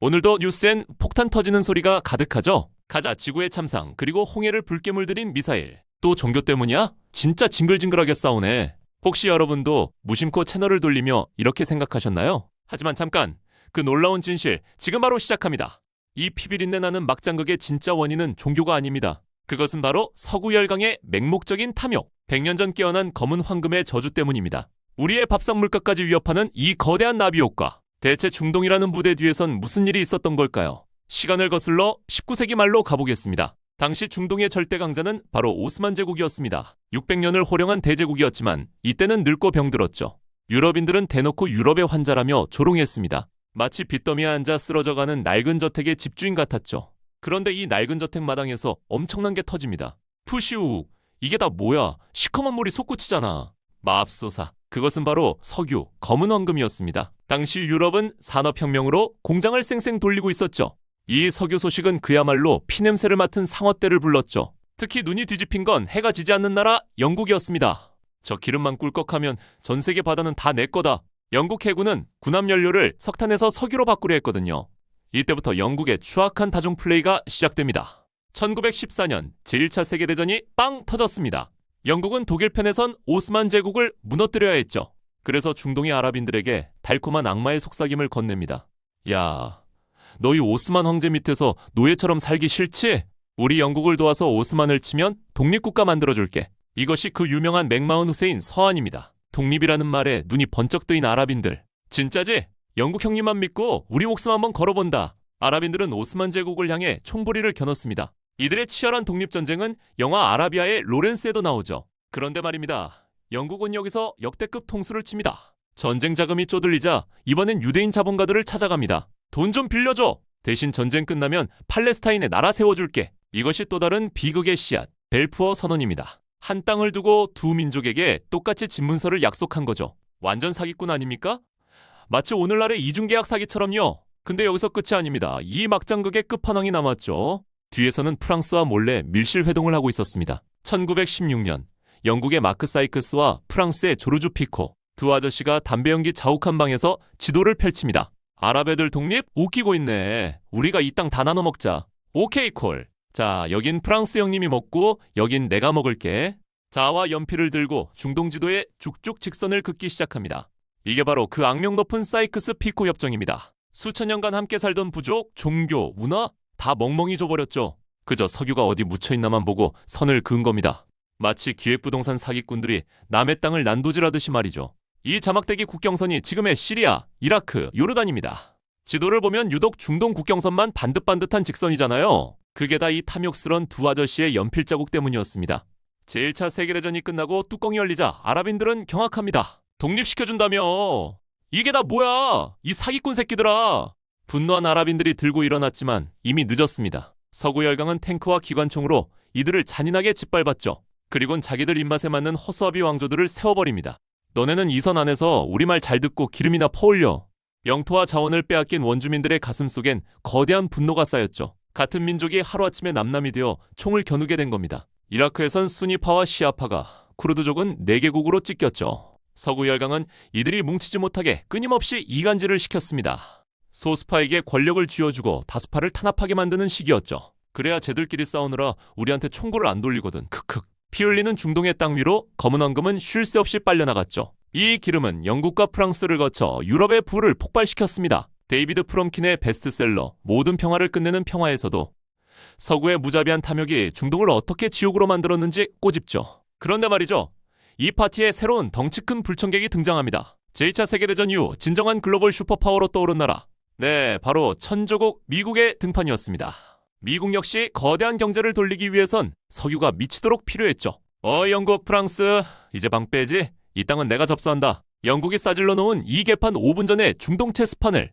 오늘도 뉴스엔 폭탄 터지는 소리가 가득하죠? 가자 지구의 참상, 그리고 홍해를 붉게 물들인 미사일. 또 종교 때문이야? 진짜 징글징글하게 싸우네. 혹시 여러분도 무심코 채널을 돌리며 이렇게 생각하셨나요? 하지만 잠깐, 그 놀라운 진실 지금 바로 시작합니다. 이 피비린내 나는 막장극의 진짜 원인은 종교가 아닙니다. 그것은 바로 서구 열강의 맹목적인 탐욕, 100년 전 깨어난 검은 황금의 저주 때문입니다. 우리의 밥상 물가까지 위협하는 이 거대한 나비 효과. 대체 중동이라는 무대 뒤에선 무슨 일이 있었던 걸까요? 시간을 거슬러 19세기 말로 가보겠습니다. 당시 중동의 절대 강자는 바로 오스만 제국이었습니다. 600년을 호령한 대제국이었지만 이때는 늙고 병들었죠. 유럽인들은 대놓고 유럽의 환자라며 조롱했습니다. 마치 빚더미에 앉아 쓰러져가는 낡은 저택의 집주인 같았죠. 그런데 이 낡은 저택 마당에서 엄청난 게 터집니다. 푸시우, 이게 다 뭐야? 시커먼 물이 솟구치잖아. 맙소사, 그것은 바로 석유, 검은 황금이었습니다. 당시 유럽은 산업혁명으로 공장을 쌩쌩 돌리고 있었죠. 이 석유 소식은 그야말로 피냄새를 맡은 상어떼를 불렀죠. 특히 눈이 뒤집힌 건 해가 지지 않는 나라 영국이었습니다. 저 기름만 꿀꺽하면 전 세계 바다는 다 내 거다. 영국 해군은 군함 연료를 석탄에서 석유로 바꾸려 했거든요. 이때부터 영국의 추악한 다중 플레이가 시작됩니다. 1914년 제1차 세계대전이 빵 터졌습니다. 영국은 독일 편에선 오스만 제국을 무너뜨려야 했죠. 그래서 중동의 아랍인들에게 달콤한 악마의 속삭임을 건넵니다. 야, 너희 오스만 황제 밑에서 노예처럼 살기 싫지? 우리 영국을 도와서 오스만을 치면 독립국가 만들어줄게. 이것이 그 유명한 맥마흔 후세인 서한입니다. 독립이라는 말에 눈이 번쩍 뜨인 아랍인들. 진짜지? 영국 형님만 믿고 우리 목숨 한번 걸어본다. 아랍인들은 오스만 제국을 향해 총부리를 겨눴습니다. 이들의 치열한 독립전쟁은 영화 아라비아의 로렌스에도 나오죠. 그런데 말입니다. 영국은 여기서 역대급 통수를 칩니다. 전쟁 자금이 쪼들리자 이번엔 유대인 자본가들을 찾아갑니다. 돈 좀 빌려줘. 대신 전쟁 끝나면 팔레스타인에 나라 세워줄게. 이것이 또 다른 비극의 씨앗, 벨푸어 선언입니다. 한 땅을 두고 두 민족에게 똑같이 집문서를 약속한 거죠. 완전 사기꾼 아닙니까? 마치 오늘날의 이중계약 사기처럼요. 근데 여기서 끝이 아닙니다. 이 막장극의 끝판왕이 남았죠. 뒤에서는 프랑스와 몰래 밀실회동을 하고 있었습니다. 1916년 영국의 마크 사이크스와 프랑스의 조르주 피코, 두 아저씨가 담배 연기 자욱한 방에서 지도를 펼칩니다. 아랍 애들 독립? 웃기고 있네. 우리가 이 땅 다 나눠 먹자. 오케이 콜. 자, 여긴 프랑스 형님이 먹고 여긴 내가 먹을게. 자와 연필을 들고 중동 지도에 쭉쭉 직선을 긋기 시작합니다. 이게 바로 그 악명 높은 사이크스 피코 협정입니다. 수천 년간 함께 살던 부족, 종교, 문화 다 멍멍이 줘버렸죠. 그저 석유가 어디 묻혀있나만 보고 선을 그은 겁니다. 마치 기획부동산 사기꾼들이 남의 땅을 난도질하듯이 말이죠. 이 자막대기 국경선이 지금의 시리아, 이라크, 요르단입니다. 지도를 보면 유독 중동 국경선만 반듯반듯한 직선이잖아요. 그게 다 이 탐욕스런 두 아저씨의 연필 자국 때문이었습니다. 제1차 세계대전이 끝나고 뚜껑이 열리자 아랍인들은 경악합니다. 독립시켜준다며. 이게 다 뭐야? 이 사기꾼 새끼들아. 분노한 아랍인들이 들고 일어났지만 이미 늦었습니다. 서구 열강은 탱크와 기관총으로 이들을 잔인하게 짓밟았죠. 그리곤 자기들 입맛에 맞는 허수아비 왕조들을 세워버립니다. 너네는 이 선 안에서 우리 말 잘 듣고 기름이나 퍼올려. 영토와 자원을 빼앗긴 원주민들의 가슴 속엔 거대한 분노가 쌓였죠. 같은 민족이 하루아침에 남남이 되어 총을 겨누게 된 겁니다. 이라크에선 수니파와 시아파가, 쿠르드족은 4개국으로 찢겼죠. 서구 열강은 이들이 뭉치지 못하게 끊임없이 이간질을 시켰습니다. 소수파에게 권력을 쥐어주고 다수파를 탄압하게 만드는 시기였죠. 그래야 쟤들끼리 싸우느라 우리한테 총구를 안 돌리거든. 크크. 피 흘리는 중동의 땅 위로 검은 황금은 쉴 새 없이 빨려나갔죠. 이 기름은 영국과 프랑스를 거쳐 유럽의 불을 폭발시켰습니다. 데이비드 프롬킨의 베스트셀러 모든 평화를 끝내는 평화에서도 서구의 무자비한 탐욕이 중동을 어떻게 지옥으로 만들었는지 꼬집죠. 그런데 말이죠. 이 파티에 새로운 덩치 큰 불청객이 등장합니다. 제2차 세계대전 이후 진정한 글로벌 슈퍼파워로 떠오른 나라. 네, 바로 천조국 미국의 등판이었습니다. 미국 역시 거대한 경제를 돌리기 위해선 석유가 미치도록 필요했죠. 영국, 프랑스, 이제 방 빼지? 이 땅은 내가 접수한다. 영국이 싸질러 놓은 이 개판 5분 전의 중동 체스판을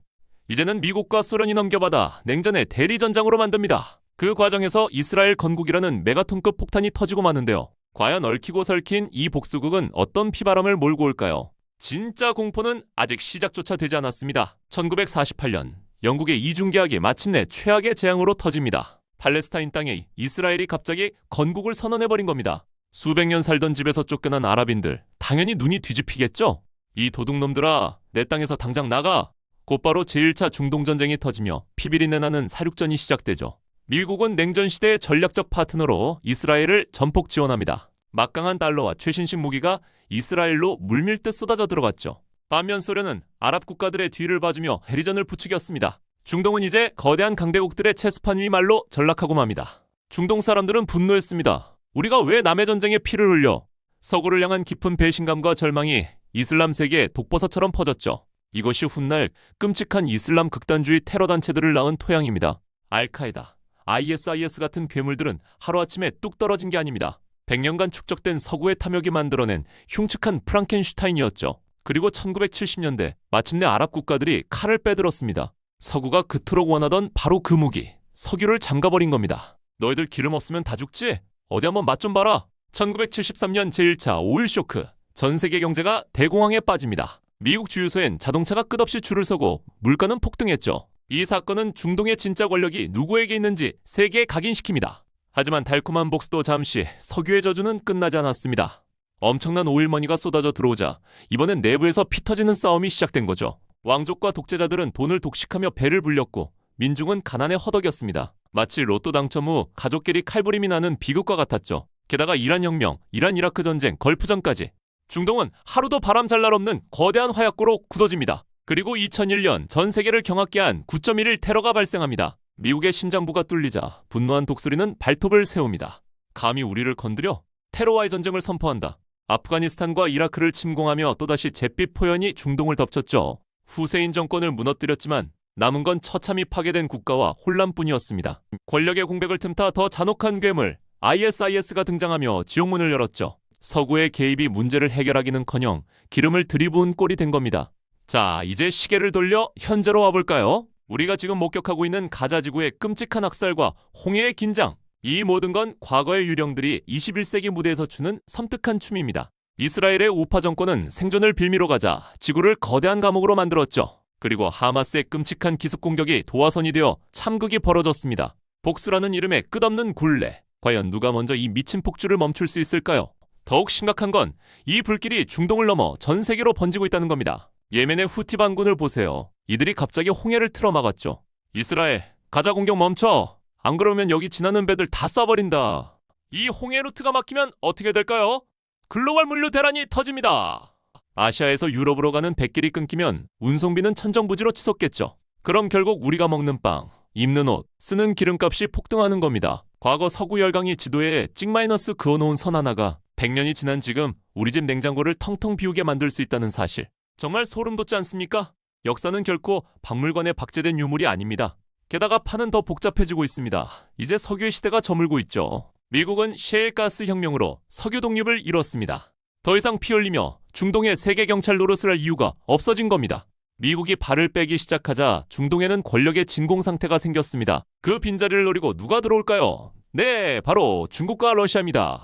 이제는 미국과 소련이 넘겨받아 냉전의 대리전장으로 만듭니다. 그 과정에서 이스라엘 건국이라는 메가톤급 폭탄이 터지고 마는데요. 과연 얽히고 설킨 이 복수극은 어떤 피바람을 몰고 올까요? 진짜 공포는 아직 시작조차 되지 않았습니다. 1948년 영국의 이중계약이 마침내 최악의 재앙으로 터집니다. 팔레스타인 땅에 이스라엘이 갑자기 건국을 선언해버린 겁니다. 수백 년 살던 집에서 쫓겨난 아랍인들 당연히 눈이 뒤집히겠죠? 이 도둑놈들아, 내 땅에서 당장 나가! 곧바로 제1차 중동전쟁이 터지며 피비린내 나는 사륙전이 시작되죠. 미국은 냉전 시대의 전략적 파트너로 이스라엘을 전폭 지원합니다. 막강한 달러와 최신식 무기가 이스라엘로 물밀듯 쏟아져 들어갔죠. 반면 소련은 아랍 국가들의 뒤를 봐주며 해리전을 부추겼습니다. 중동은 이제 거대한 강대국들의 체스판 위 말로 전락하고 맙니다. 중동 사람들은 분노했습니다. 우리가 왜 남의 전쟁에 피를 흘려? 서구를 향한 깊은 배신감과 절망이 이슬람 세계에 독버섯처럼 퍼졌죠. 이것이 훗날 끔찍한 이슬람 극단주의 테러 단체들을 낳은 토양입니다. 알카에다, ISIS 같은 괴물들은 하루아침에 뚝 떨어진 게 아닙니다. 100년간 축적된 서구의 탐욕이 만들어낸 흉측한 프랑켄슈타인이었죠. 그리고 1970년대 마침내 아랍 국가들이 칼을 빼들었습니다. 서구가 그토록 원하던 바로 그 무기, 석유를 잠가버린 겁니다. 너희들 기름 없으면 다 죽지? 어디 한번 맛 좀 봐라. 1973년 제1차 오일 쇼크, 전 세계 경제가 대공황에 빠집니다. 미국 주유소엔 자동차가 끝없이 줄을 서고 물가는 폭등했죠. 이 사건은 중동의 진짜 권력이 누구에게 있는지 세계에 각인시킵니다. 하지만 달콤한 복수도 잠시, 석유의 저주는 끝나지 않았습니다. 엄청난 오일머니가 쏟아져 들어오자 이번엔 내부에서 피 터지는 싸움이 시작된 거죠. 왕족과 독재자들은 돈을 독식하며 배를 불렸고 민중은 가난에 허덕였습니다. 마치 로또 당첨 후 가족끼리 칼부림이 나는 비극과 같았죠. 게다가 이란 혁명, 이란 이라크 전쟁, 걸프전까지 중동은 하루도 바람 잘 날 없는 거대한 화약고로 굳어집니다. 그리고 2001년 전 세계를 경악게 한 9.11 테러가 발생합니다. 미국의 심장부가 뚫리자 분노한 독수리는 발톱을 세웁니다. 감히 우리를 건드려? 테러와의 전쟁을 선포한다. 아프가니스탄과 이라크를 침공하며 또다시 잿빛 포연이 중동을 덮쳤죠. 후세인 정권을 무너뜨렸지만 남은 건 처참히 파괴된 국가와 혼란뿐이었습니다. 권력의 공백을 틈타 더 잔혹한 괴물 ISIS가 등장하며 지옥문을 열었죠. 서구의 개입이 문제를 해결하기는커녕 기름을 들이부은 꼴이 된 겁니다. 자, 이제 시계를 돌려 현재로 와볼까요? 우리가 지금 목격하고 있는 가자 지구의 끔찍한 학살과 홍해의 긴장, 이 모든 건 과거의 유령들이 21세기 무대에서 추는 섬뜩한 춤입니다. 이스라엘의 우파 정권은 생존을 빌미로 가자 지구를 거대한 감옥으로 만들었죠. 그리고 하마스의 끔찍한 기습 공격이 도화선이 되어 참극이 벌어졌습니다. 복수라는 이름의 끝없는 굴레. 과연 누가 먼저 이 미친 폭주를 멈출 수 있을까요? 더욱 심각한 건 이 불길이 중동을 넘어 전 세계로 번지고 있다는 겁니다. 예멘의 후티 반군을 보세요. 이들이 갑자기 홍해를 틀어막았죠. 이스라엘, 가자 공격 멈춰. 안 그러면 여기 지나는 배들 다 쏴버린다. 이 홍해 루트가 막히면 어떻게 될까요? 글로벌 물류 대란이 터집니다. 아시아에서 유럽으로 가는 백길이 끊기면 운송비는 천정부지로 치솟겠죠. 그럼 결국 우리가 먹는 빵, 입는 옷, 쓰는 기름값이 폭등하는 겁니다. 과거 서구 열강이 지도에 찍- 그어놓은 선 하나가 100년이 지난 지금 우리 집 냉장고를 텅텅 비우게 만들 수 있다는 사실. 정말 소름 돋지 않습니까? 역사는 결코 박물관에 박제된 유물이 아닙니다. 게다가 판은 더 복잡해지고 있습니다. 이제 석유의 시대가 저물고 있죠. 미국은 셰일가스 혁명으로 석유 독립을 이뤘습니다. 더 이상 피 흘리며 중동의 세계 경찰 노릇을 할 이유가 없어진 겁니다. 미국이 발을 빼기 시작하자 중동에는 권력의 진공 상태가 생겼습니다. 그 빈자리를 노리고 누가 들어올까요? 네, 바로 중국과 러시아입니다.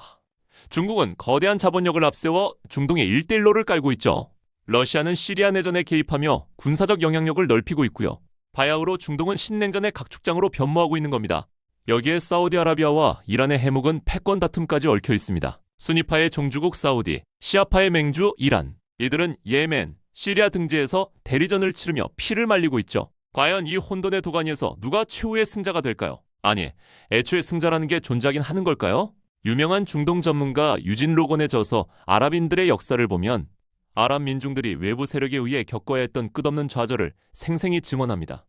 중국은 거대한 자본력을 앞세워 중동의 1대1로를 깔고 있죠. 러시아는 시리아 내전에 개입하며 군사적 영향력을 넓히고 있고요. 바야흐로 중동은 신냉전의 각축장으로 변모하고 있는 겁니다. 여기에 사우디아라비아와 이란의 해묵은 패권 다툼까지 얽혀 있습니다. 수니파의 종주국 사우디, 시아파의 맹주 이란. 이들은 예멘, 시리아 등지에서 대리전을 치르며 피를 말리고 있죠. 과연 이 혼돈의 도가니에서 누가 최후의 승자가 될까요? 아니, 애초에 승자라는 게 존재하긴 하는 걸까요? 유명한 중동 전문가 유진 로건에 져서 아랍인들의 역사를 보면 아랍 민중들이 외부 세력에 의해 겪어야 했던 끝없는 좌절을 생생히 증언합니다.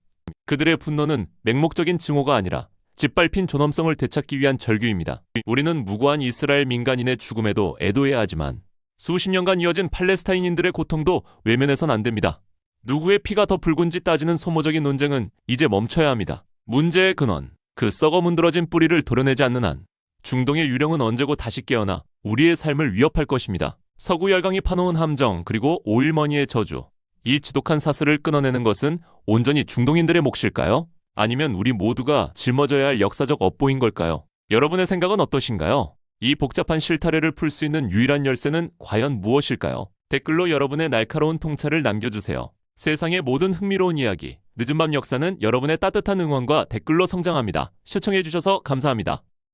그들의 분노는 맹목적인 증오가 아니라 짓밟힌 존엄성을 되찾기 위한 절규입니다. 우리는 무고한 이스라엘 민간인의 죽음에도 애도해야 하지만 수십 년간 이어진 팔레스타인인들의 고통도 외면해선 안 됩니다. 누구의 피가 더 붉은지 따지는 소모적인 논쟁은 이제 멈춰야 합니다. 문제의 근원, 그 썩어 문드러진 뿌리를 도려내지 않는 한 중동의 유령은 언제고 다시 깨어나 우리의 삶을 위협할 것입니다. 서구 열강이 파놓은 함정 그리고 오일머니의 저주, 이 지독한 사슬을 끊어내는 것은 온전히 중동인들의 몫일까요? 아니면 우리 모두가 짊어져야 할 역사적 업보인 걸까요? 여러분의 생각은 어떠신가요? 이 복잡한 실타래를 풀 수 있는 유일한 열쇠는 과연 무엇일까요? 댓글로 여러분의 날카로운 통찰을 남겨주세요. 세상의 모든 흥미로운 이야기, 늦은 밤 역사는 여러분의 따뜻한 응원과 댓글로 성장합니다. 시청해주셔서 감사합니다.